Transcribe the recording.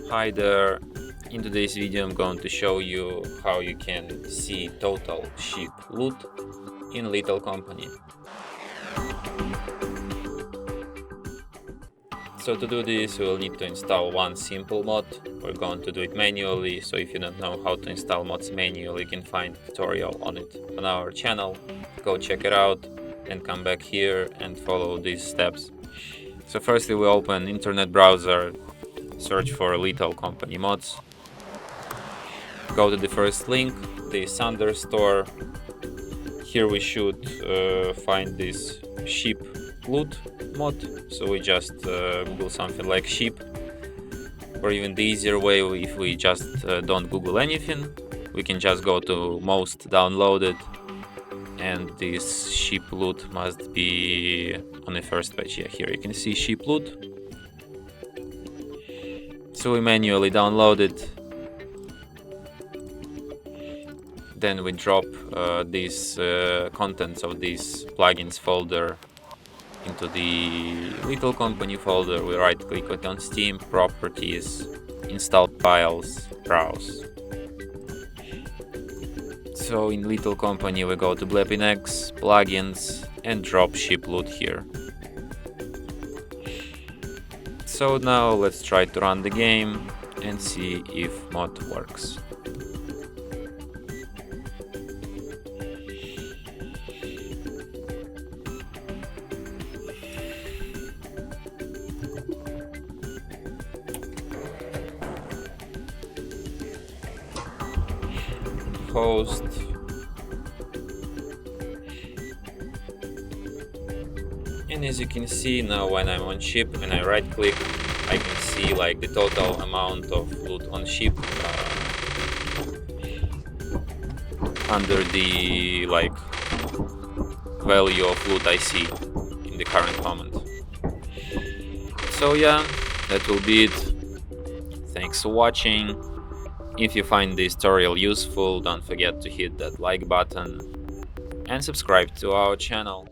Hi there, in today's video I'm going to show you how you can see total ship loot in Little Company. So to do this we'll need to install one simple mod. We're going to do it manually, so if you don't know how to install mods manually you can find a tutorial on it on our channel. Go check it out and come back here and follow these steps. So firstly we open internet browser, search for Little Company mods. Go to the first link, the Thunder store. Here we should find this ship loot mod. So we just Google something like ship, or even the easier way, if we just don't Google anything, we can just go to most downloaded, and this ship loot must be on the first page. Yeah, here you can see ship loot. So we manually download it. Then we drop these contents of these plugins folder into the Little Company folder. We right click it on Steam, Properties, Install Files, Browse. So in Little Company we go to Blepinex, Plugins, and drop ship loot here. So now let's try to run the game and see if mod works. Host, and as you can see now, when I'm on ship and I right click, I can see like the total amount of loot on ship under the like value of loot I see in the current moment. So yeah, that will be it. Thanks for watching. If you find this tutorial useful, don't forget to hit that like button and subscribe to our channel.